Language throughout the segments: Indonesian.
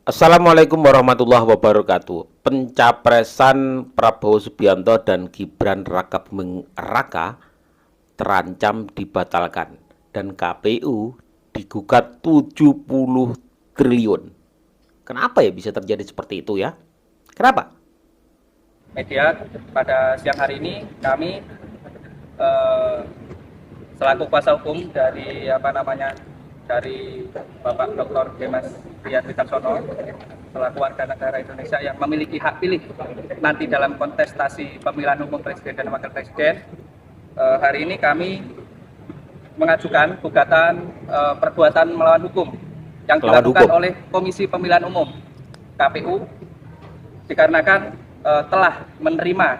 Assalamualaikum warahmatullahi wabarakatuh. Pencapresan Prabowo Subianto dan Gibran Rakabuming Raka terancam dibatalkan dan KPU digugat 70 triliun. Kenapa ya bisa terjadi seperti itu ya? Kenapa? Media pada siang hari ini kami selaku kuasa hukum dari dari Bapak Dr. Demas Rian Wicaksono selaku warga negara Indonesia yang memiliki hak pilih nanti dalam kontestasi pemilihan umum presiden dan wakil presiden. Hari ini kami mengajukan gugatan perbuatan melawan hukum yang dilakukan oleh Komisi Pemilihan Umum KPU dikarenakan telah menerima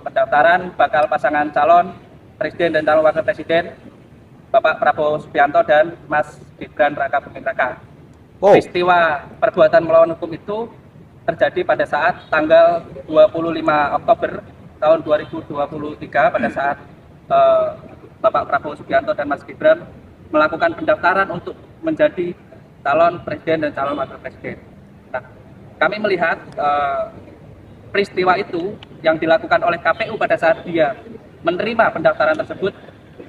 pendaftaran bakal pasangan calon presiden dan calon wakil presiden Bapak Prabowo Subianto dan Mas Gibran Rakabuming Raka. Peristiwa perbuatan melawan hukum itu terjadi pada saat tanggal 25 Oktober tahun 2023 pada saat Bapak Prabowo Subianto dan Mas Gibran melakukan pendaftaran untuk menjadi calon presiden dan calon wakil presiden. Nah, kami melihat peristiwa itu yang dilakukan oleh KPU pada saat dia menerima pendaftaran tersebut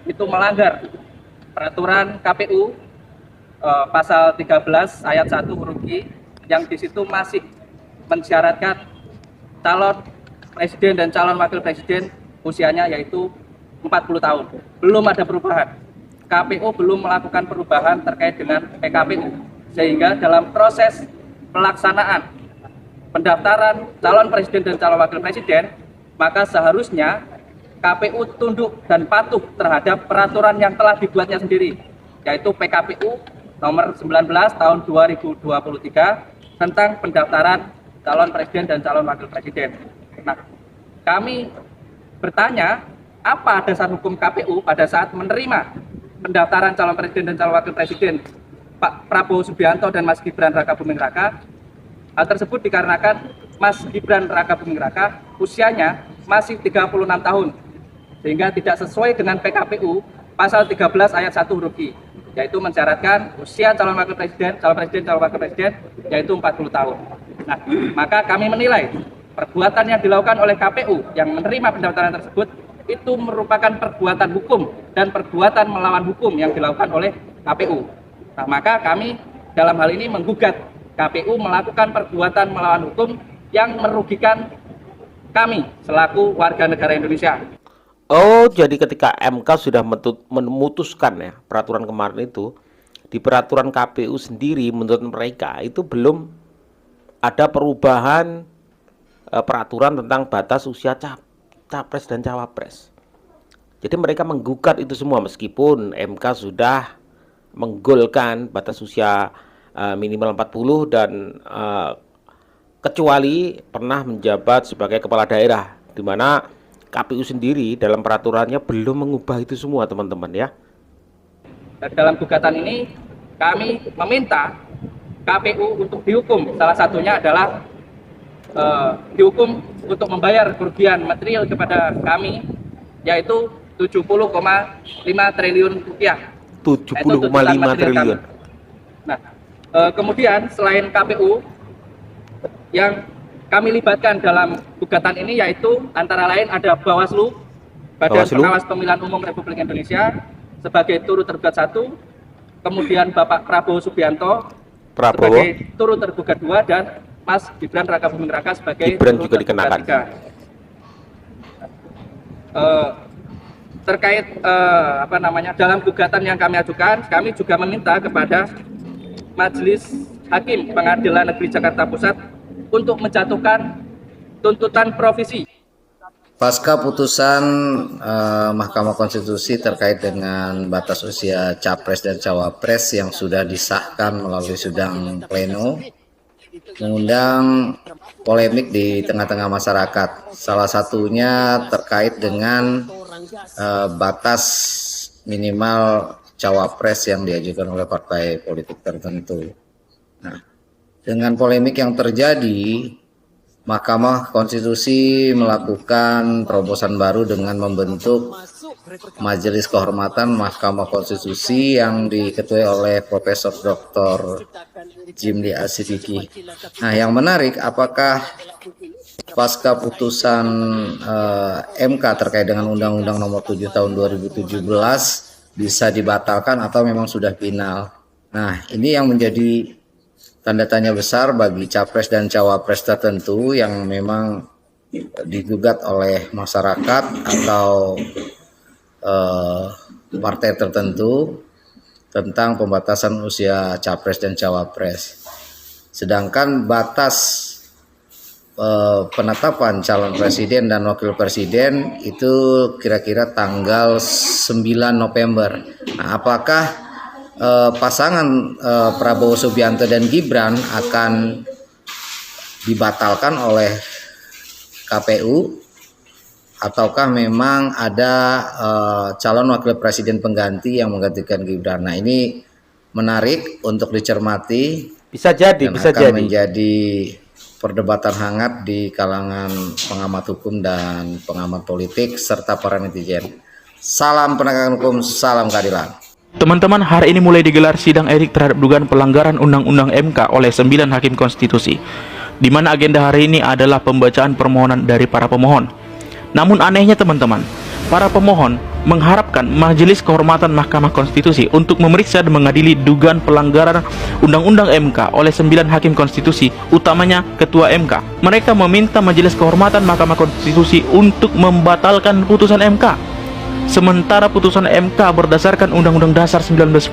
itu melanggar peraturan KPU pasal 13 ayat 1 huruf I yang di situ masih mensyaratkan calon presiden dan calon wakil presiden usianya yaitu 40 tahun. Belum ada perubahan. KPU belum melakukan perubahan terkait dengan PKPU. Sehingga dalam proses pelaksanaan pendaftaran calon presiden dan calon wakil presiden, maka seharusnya KPU tunduk dan patuh terhadap peraturan yang telah dibuatnya sendiri, yaitu PKPU nomor 19 tahun 2023 tentang pendaftaran calon presiden dan calon wakil presiden. Nah, kami bertanya, apa dasar hukum KPU pada saat menerima pendaftaran calon presiden dan calon wakil presiden Pak Prabowo Subianto dan Mas Gibran Rakabuming Raka? Hal tersebut dikarenakan Mas Gibran Rakabuming Raka usianya masih 36 tahun, sehingga tidak sesuai dengan PKPU pasal 13 ayat 1 huruf I, yaitu mensyaratkan usia calon wakil presiden, calon wakil presiden yaitu 40 tahun. Nah, maka kami menilai perbuatan yang dilakukan oleh KPU yang menerima pendaftaran tersebut itu merupakan perbuatan hukum dan perbuatan melawan hukum yang dilakukan oleh KPU. Nah, maka kami dalam hal ini menggugat KPU melakukan perbuatan melawan hukum yang merugikan kami selaku warga negara Indonesia. Oh, jadi ketika MK sudah memutuskan ya peraturan kemarin itu, di peraturan KPU sendiri menurut mereka itu belum ada perubahan peraturan tentang batas usia capres dan cawapres. Jadi mereka menggugat itu semua meskipun MK sudah menggolkan batas usia minimal 40 dan kecuali pernah menjabat sebagai kepala daerah, di mana KPU sendiri dalam peraturannya belum mengubah itu semua, teman-teman ya. Dalam gugatan ini kami meminta KPU untuk dihukum, salah satunya adalah dihukum untuk membayar kerugian material kepada kami yaitu 70,5 triliun rupiah. 70,5 triliun. Nah, kemudian selain KPU yang kami libatkan dalam gugatan ini yaitu antara lain ada Bawaslu, Badan Pengawas Pemilihan Umum Republik Indonesia sebagai turut tergugat 1, kemudian Bapak Prabowo Subianto sebagai turut tergugat 2 dan Mas Gibran Rakabuming Raka sebagai Gibran juga dikenakan. Terkait dalam gugatan yang kami ajukan, kami juga meminta kepada Majelis Hakim Pengadilan Negeri Jakarta Pusat untuk menjatuhkan tuntutan provisi. Pasca putusan Mahkamah Konstitusi terkait dengan batas usia capres dan cawapres yang sudah disahkan melalui sidang pleno, mengundang polemik di tengah-tengah masyarakat. Salah satunya terkait dengan batas minimal cawapres yang diajukan oleh partai politik tertentu. Nah, dengan polemik yang terjadi, Mahkamah Konstitusi melakukan terobosan baru dengan membentuk Majelis Kehormatan Mahkamah Konstitusi yang diketuai oleh Profesor Dr. Jimli Asidiki. Nah, yang menarik, apakah pasca putusan MK terkait dengan Undang-Undang Nomor 7 Tahun 2017 bisa dibatalkan atau memang sudah final? Nah, ini yang menjadi tanda tanya besar bagi capres dan cawapres tertentu yang memang digugat oleh masyarakat atau partai tertentu tentang pembatasan usia capres dan cawapres. Sedangkan batas penetapan calon presiden dan wakil presiden itu kira-kira tanggal 9 November. Nah, apakah pasangan Prabowo Subianto dan Gibran akan dibatalkan oleh KPU ataukah memang ada calon wakil presiden pengganti yang menggantikan Gibran? Nah, ini menarik untuk dicermati. Bisa jadi, dan bisa akan jadi menjadi perdebatan hangat di kalangan pengamat hukum dan pengamat politik serta para netizen. Salam penegakan hukum, salam keadilan. Teman-teman, hari ini mulai digelar sidang etik terhadap dugaan pelanggaran Undang-Undang MK oleh 9 hakim konstitusi, di mana agenda hari ini adalah pembacaan permohonan dari para pemohon. Namun anehnya teman-teman, para pemohon mengharapkan Majelis Kehormatan Mahkamah Konstitusi untuk memeriksa dan mengadili dugaan pelanggaran Undang-Undang MK oleh 9 hakim konstitusi, utamanya Ketua MK. Mereka meminta Majelis Kehormatan Mahkamah Konstitusi untuk membatalkan putusan MK. Sementara putusan MK berdasarkan Undang-Undang Dasar 1945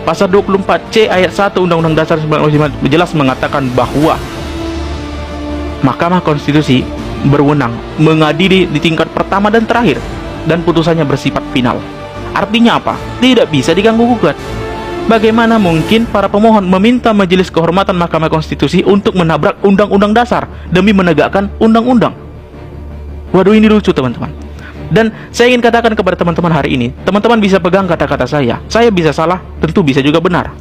pasal 24C ayat 1 Undang-Undang Dasar 1945 jelas mengatakan bahwa Mahkamah Konstitusi berwenang mengadili di tingkat pertama dan terakhir, dan putusannya bersifat final. Artinya apa? Tidak bisa diganggu gugat. Bagaimana mungkin para pemohon meminta Majelis Kehormatan Mahkamah Konstitusi untuk menabrak Undang-Undang Dasar demi menegakkan undang-undang? Waduh, ini lucu teman-teman. Dan saya ingin katakan kepada teman-teman hari ini, teman-teman bisa pegang kata-kata saya bisa salah, tentu bisa juga benar,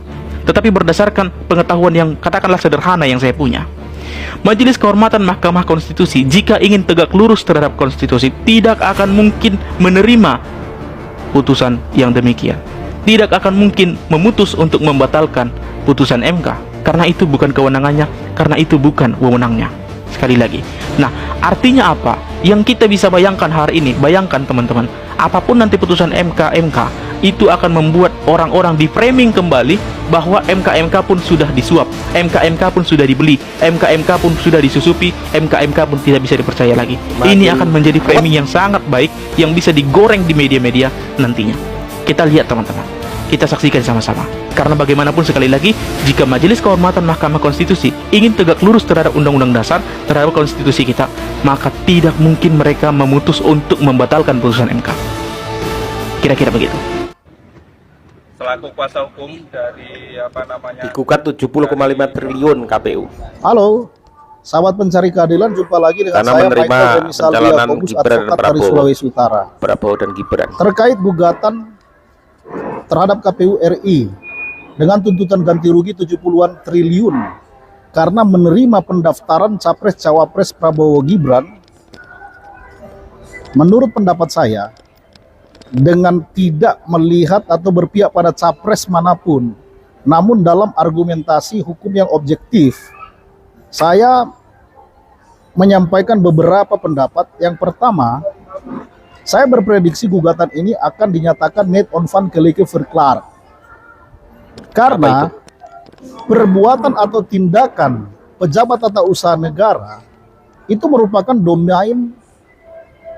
tetapi berdasarkan pengetahuan yang katakanlah sederhana yang saya punya. Majelis Kehormatan Mahkamah Konstitusi jika ingin tegak lurus terhadap konstitusi tidak akan mungkin menerima putusan yang demikian. Tidak akan mungkin memutus untuk membatalkan putusan MK, karena itu bukan kewenangannya, karena itu bukan wewenangnya. Sekali lagi. Nah, artinya apa? Yang kita bisa bayangkan hari ini, bayangkan teman-teman, apapun nanti putusan MK itu akan membuat orang-orang di framing kembali bahwa MK pun sudah disuap, MK pun sudah dibeli, MK pun sudah disusupi, MK pun tidak bisa dipercaya lagi. Ini akan menjadi framing yang sangat baik yang bisa digoreng di media-media nantinya. Kita lihat teman-teman, kita saksikan sama-sama. Karena bagaimanapun sekali lagi, jika Majelis Kehormatan Mahkamah Konstitusi ingin tegak lurus terhadap Undang-Undang Dasar, terhadap konstitusi kita, maka tidak mungkin mereka memutus untuk membatalkan putusan MK. Kira-kira begitu. Selaku kuasa hukum dari digugat 70,5 triliun KPU. Halo, sahabat pencari keadilan, jumpa lagi dengan Karena saya menerima Michael Demisaldi pencalonan Yakobus, Gibran dan advokat dari Prabowo. Sulawesi Utara. Prabowo dan Gibran. Terkait gugatan terhadap KPU RI dengan tuntutan ganti rugi 70-an triliun karena menerima pendaftaran Capres-Cawapres Prabowo Gibran, menurut pendapat saya, dengan tidak melihat atau berpihak pada capres manapun, namun dalam argumentasi hukum yang objektif, saya menyampaikan beberapa pendapat. Yang pertama, saya berprediksi gugatan ini akan dinyatakan net on van gelijke verklaar. Karena perbuatan atau tindakan pejabat tata usaha negara itu merupakan domain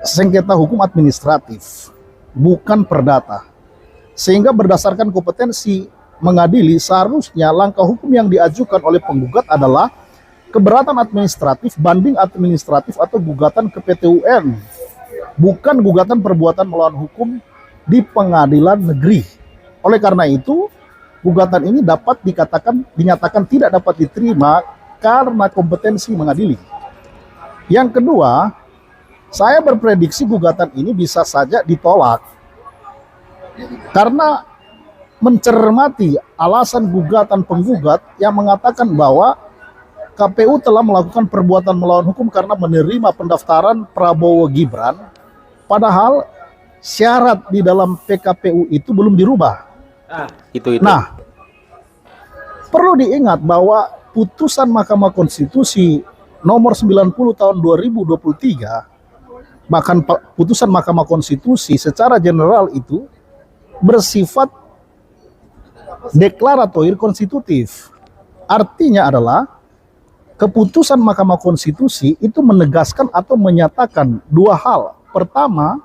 sengketa hukum administratif, bukan perdata. Sehingga berdasarkan kompetensi mengadili, seharusnya langkah hukum yang diajukan oleh penggugat adalah keberatan administratif, banding administratif, atau gugatan ke PT UN, bukan gugatan perbuatan melawan hukum di pengadilan negeri. Oleh karena itu, gugatan ini dapat dinyatakan tidak dapat diterima karena kompetensi mengadili. Yang kedua, saya berprediksi gugatan ini bisa saja ditolak karena mencermati alasan gugatan penggugat yang mengatakan bahwa KPU telah melakukan perbuatan melawan hukum karena menerima pendaftaran Prabowo Gibran, padahal syarat di dalam PKPU itu belum dirubah. Itu. Nah, perlu diingat bahwa putusan Mahkamah Konstitusi nomor 90 tahun 2023, bahkan putusan Mahkamah Konstitusi secara general itu bersifat deklaratoir konstitutif. Artinya adalah keputusan Mahkamah Konstitusi itu menegaskan atau menyatakan dua hal. Pertama,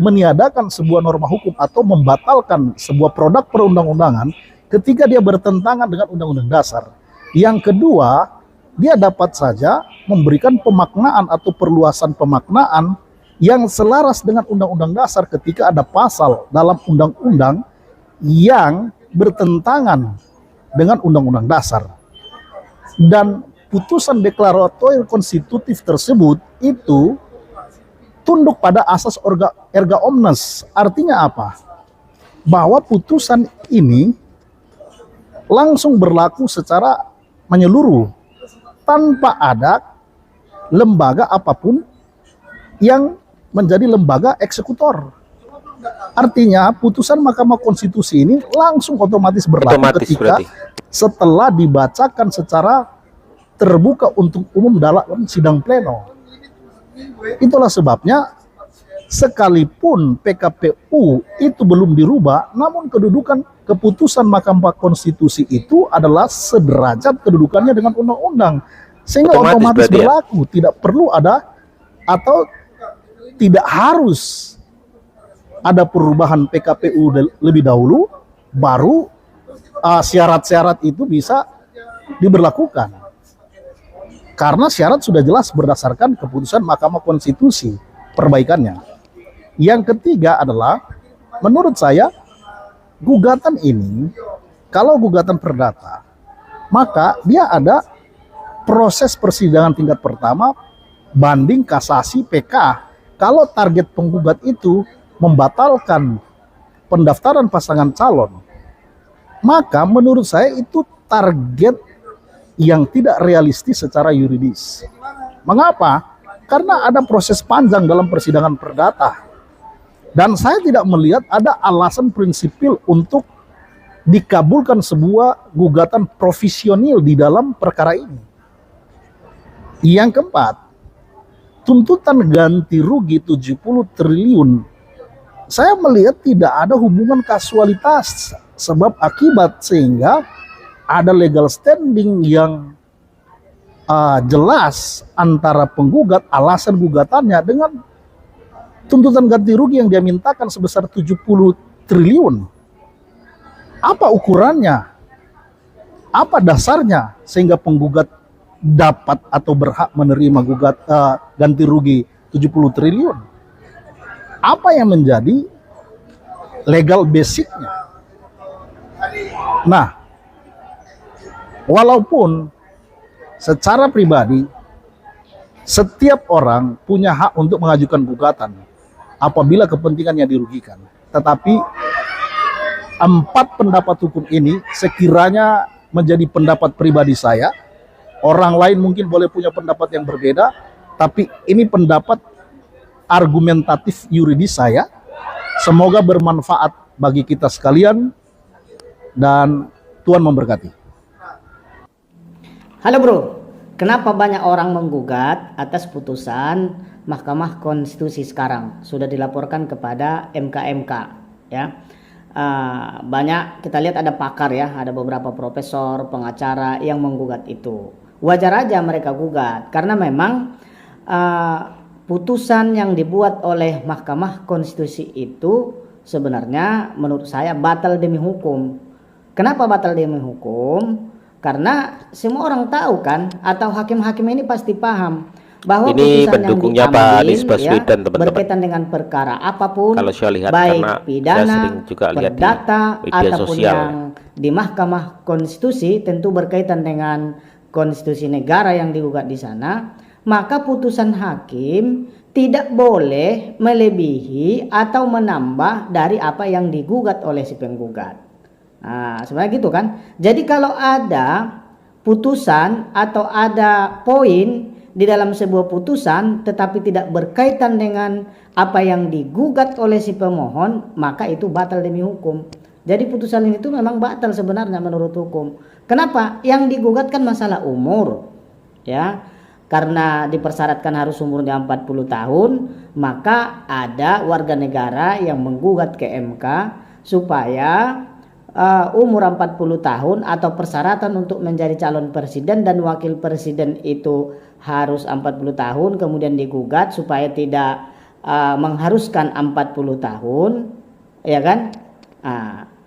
meniadakan sebuah norma hukum atau membatalkan sebuah produk perundang-undangan ketika dia bertentangan dengan Undang-Undang Dasar. Yang kedua, dia dapat saja memberikan pemaknaan atau perluasan pemaknaan yang selaras dengan Undang-Undang Dasar ketika ada pasal dalam undang-undang yang bertentangan dengan Undang-Undang Dasar. Dan putusan deklaratoir konstitutif tersebut itu tunduk pada asas erga omnes. Artinya apa? Bahwa putusan ini langsung berlaku secara menyeluruh tanpa ada lembaga apapun yang menjadi lembaga eksekutor. Artinya putusan Mahkamah Konstitusi ini langsung otomatis berlaku ketika setelah dibacakan secara terbuka untuk umum dalam sidang pleno. Itulah sebabnya sekalipun PKPU itu belum dirubah, namun kedudukan keputusan Mahkamah Konstitusi itu adalah sederajat kedudukannya dengan undang-undang, sehingga otomatis berlaku, tidak perlu ada atau tidak harus ada perubahan PKPU lebih dahulu, baru syarat-syarat itu bisa diberlakukan. Karena syarat sudah jelas berdasarkan keputusan Mahkamah Konstitusi perbaikannya. Yang ketiga adalah, menurut saya, gugatan ini, kalau gugatan perdata, maka dia ada proses persidangan tingkat pertama, banding, kasasi, PK. Kalau target penggugat itu membatalkan pendaftaran pasangan calon, maka menurut saya itu target yang tidak realistis secara yuridis. Mengapa? Karena ada proses panjang dalam persidangan perdata. Dan saya tidak melihat ada alasan prinsipil untuk dikabulkan sebuah gugatan provisionil di dalam perkara ini. Yang keempat, tuntutan ganti rugi 70 triliun. Saya melihat tidak ada hubungan kasualitas sebab akibat, sehingga ada legal standing yang jelas antara penggugat, alasan gugatannya dengan tuntutan ganti rugi yang dia mintakan sebesar 70 triliun. Apa ukurannya? Apa dasarnya sehingga penggugat dapat atau berhak menerima ganti rugi 70 triliun? Apa yang menjadi legal basicnya? Nah, walaupun secara pribadi setiap orang punya hak untuk mengajukan gugatan apabila kepentingannya dirugikan, tetapi 4 pendapat hukum ini sekiranya menjadi pendapat pribadi saya. Orang lain mungkin boleh punya pendapat yang berbeda, tapi ini pendapat argumentatif yuridis saya. Semoga bermanfaat bagi kita sekalian dan Tuhan memberkati. Halo bro, kenapa banyak orang menggugat atas putusan Mahkamah Konstitusi sekarang? Sudah dilaporkan kepada MK ya. Banyak kita lihat ada pakar ya, ada beberapa profesor, pengacara yang menggugat itu. Wajar aja mereka gugat karena memang putusan yang dibuat oleh Mahkamah Konstitusi itu sebenarnya menurut saya batal demi hukum. Kenapa batal demi hukum? Karena semua orang tahu kan, atau hakim-hakim ini pasti paham bahwa ini putusan pendukungnya yang Pak diambil Anies Baswedan, teman-teman. berkaitan dengan perkara apapun, Kalau saya lihat, baik karena pidana, saya sering juga lihat di perdata, media ataupun sosial. yang di Mahkamah Konstitusi tentu berkaitan dengan konstitusi negara yang digugat di sana, maka putusan hakim tidak boleh melebihi atau menambah dari apa yang digugat oleh si penggugat. Nah, sebenarnya gitu kan. Jadi kalau ada putusan atau ada poin di dalam sebuah putusan tetapi tidak berkaitan dengan apa yang digugat oleh si pemohon, maka itu batal demi hukum. Jadi putusan ini tuh memang batal sebenarnya menurut hukum. Kenapa? Yang digugat kan masalah umur, ya. Karena dipersyaratkan harus umurnya 40 tahun, maka ada warga negara yang menggugat ke MK supaya umur 40 tahun atau persyaratan untuk menjadi calon presiden dan wakil presiden itu harus 40 tahun, kemudian digugat supaya tidak mengharuskan 40 tahun, ya kan?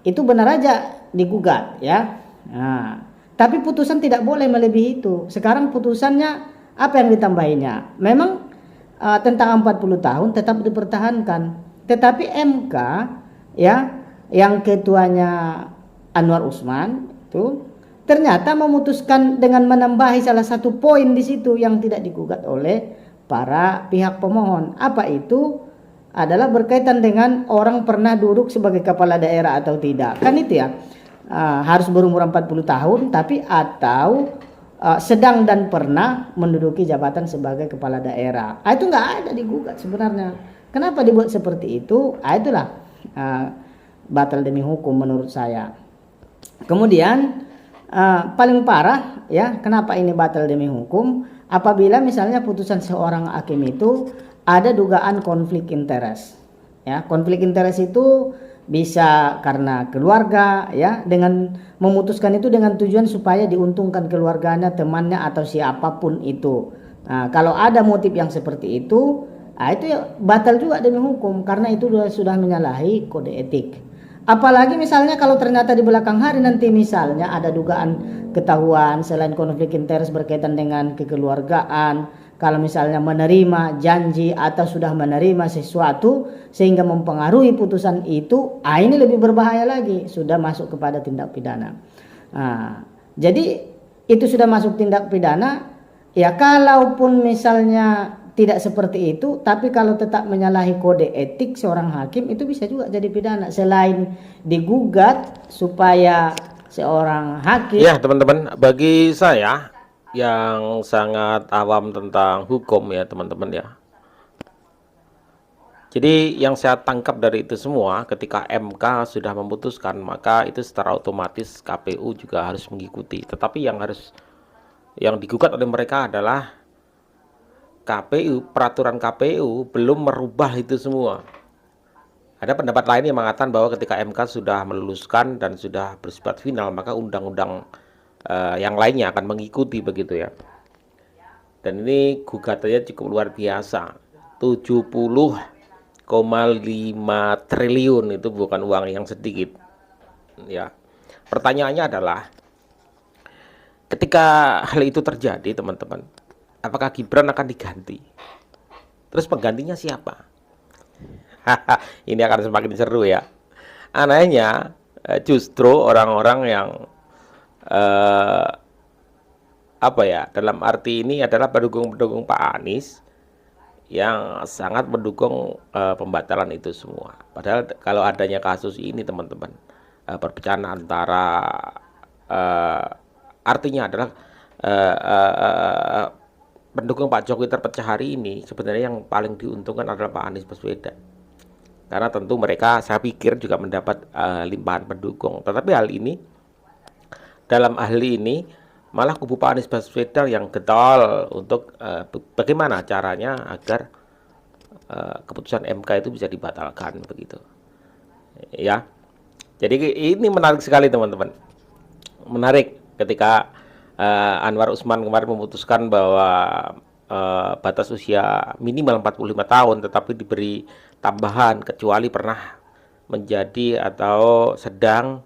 Itu benar aja digugat, ya. Tapi putusan tidak boleh melebihi itu. Sekarang putusannya apa yang ditambahinya? Memang tentang 40 tahun tetap dipertahankan. Tetapi MK, ya, yang ketuanya Anwar Usman itu ternyata memutuskan dengan menambahi salah satu poin di situ yang tidak digugat oleh para pihak pemohon. Apa itu? Adalah berkaitan dengan orang pernah duduk sebagai kepala daerah atau tidak. Kan itu ya. Harus berumur 40 tahun tapi atau sedang dan pernah menduduki jabatan sebagai kepala daerah. Itu nggak ada digugat sebenarnya. Kenapa dibuat seperti itu? Itulah batal demi hukum menurut saya. Kemudian paling parah, ya, kenapa ini batal demi hukum? Apabila misalnya putusan seorang hakim itu ada dugaan konflik interest. Ya, konflik interest itu bisa karena keluarga, ya, dengan memutuskan itu dengan tujuan supaya diuntungkan keluarganya, temannya atau siapapun itu. Kalau ada motif yang seperti itu ya batal juga demi hukum karena itu sudah menyalahi kode etik. Apalagi misalnya kalau ternyata di belakang hari nanti misalnya ada dugaan ketahuan selain konflik interest berkaitan dengan kekeluargaan, kalau misalnya menerima janji atau sudah menerima sesuatu sehingga mempengaruhi putusan itu, ini lebih berbahaya lagi, sudah masuk kepada tindak pidana. Jadi itu sudah masuk tindak pidana, ya kalaupun misalnya tidak seperti itu, tapi kalau tetap menyalahi kode etik seorang hakim itu bisa juga jadi pidana. Selain digugat supaya seorang hakim. Ya teman-teman, bagi saya yang sangat awam tentang hukum ya teman-teman ya. Jadi yang saya tangkap dari itu semua, ketika MK sudah memutuskan maka itu secara otomatis KPU juga harus mengikuti. Tetapi yang digugat oleh mereka adalah KPU, peraturan KPU belum merubah itu semua. Ada pendapat lain yang mengatakan bahwa ketika MK sudah meluluskan dan sudah bersifat final, maka undang-undang yang lainnya akan mengikuti begitu ya. Dan ini gugatannya cukup luar biasa, 70,5 triliun, itu bukan uang yang sedikit. Ya, pertanyaannya adalah ketika hal itu terjadi teman-teman, apakah Gibran akan diganti? Terus penggantinya siapa? Ini akan semakin seru ya. Anehnya justru orang-orang yang dalam arti ini adalah pendukung-pendukung Pak Anies yang sangat mendukung pembatalan itu semua. Padahal kalau adanya kasus ini teman-teman, perpecahan antara artinya adalah pendukung Pak Jokowi terpecah hari ini, sebenarnya yang paling diuntungkan adalah Pak Anies Baswedan. Karena tentu mereka, saya pikir, juga mendapat limpahan pendukung. Tetapi dalam hal ini, malah kubu Pak Anies Baswedan yang getol untuk bagaimana caranya agar keputusan MK itu bisa dibatalkan begitu. Ya. Jadi ini menarik sekali teman-teman. Menarik ketika Anwar Usman kemarin memutuskan bahwa batas usia minimal 45 tahun tetapi diberi tambahan kecuali pernah menjadi atau sedang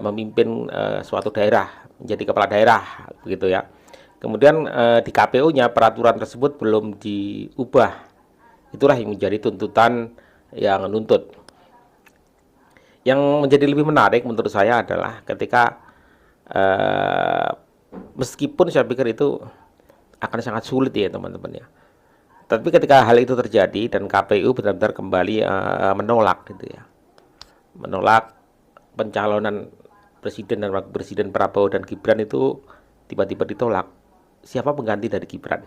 memimpin suatu daerah, menjadi kepala daerah begitu ya. Kemudian di KPU-nya peraturan tersebut belum diubah. Itulah yang menjadi tuntutan yang menuntut. Yang menjadi lebih menarik menurut saya adalah ketika meskipun saya pikir itu akan sangat sulit ya teman-teman ya. Tapi ketika hal itu terjadi dan KPU benar-benar kembali menolak gitu ya. Menolak pencalonan presiden dan wakil presiden Prabowo dan Gibran itu tiba-tiba ditolak siapa pengganti dari Gibran.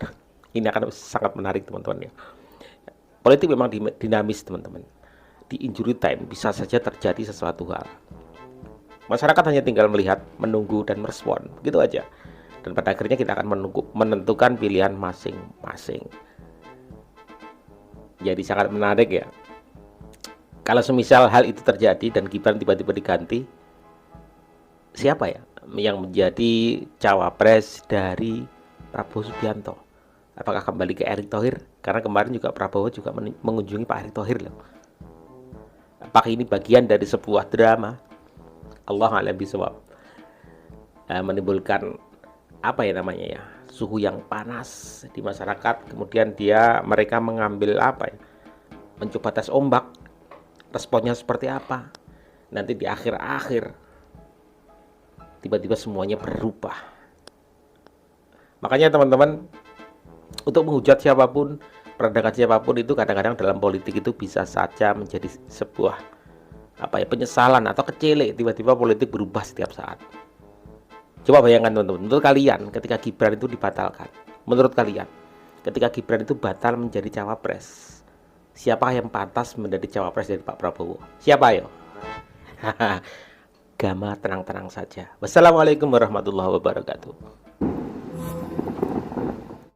Ini akan sangat menarik teman-teman ya. Politik memang dinamis teman-teman. Di injury time bisa saja terjadi sesuatu hal. Masyarakat hanya tinggal melihat, menunggu, dan merespon, gitu aja. Dan pada akhirnya kita akan menentukan pilihan masing-masing. Jadi sangat menarik ya. Kalau semisal hal itu terjadi dan Gibran tiba-tiba diganti, siapa ya yang menjadi cawapres dari Prabowo Subianto? Apakah kembali ke Erick Thohir? Karena kemarin juga Prabowo juga mengunjungi Pak Erick Thohir loh. Apakah ini bagian dari sebuah drama? Allah a'lam bishawab. Menimbulkan apa ya namanya ya, suhu yang panas di masyarakat. Kemudian mereka mengambil apa ya, mencoba tes ombak. Responnya seperti apa? Nanti di akhir-akhir tiba-tiba semuanya berubah. Makanya teman-teman, untuk menghujat siapapun, merendahkan siapapun itu kadang-kadang dalam politik itu bisa saja menjadi sebuah penyesalan atau kecele. Tiba-tiba politik berubah setiap saat. Coba bayangkan teman-teman, menurut kalian ketika Gibran itu dibatalkan, menurut kalian ketika Gibran itu batal menjadi cawapres, siapa yang pantas menjadi cawapres dari Pak Prabowo? Siapa ayo? Gama tenang-tenang saja. Wassalamualaikum warahmatullahi wabarakatuh.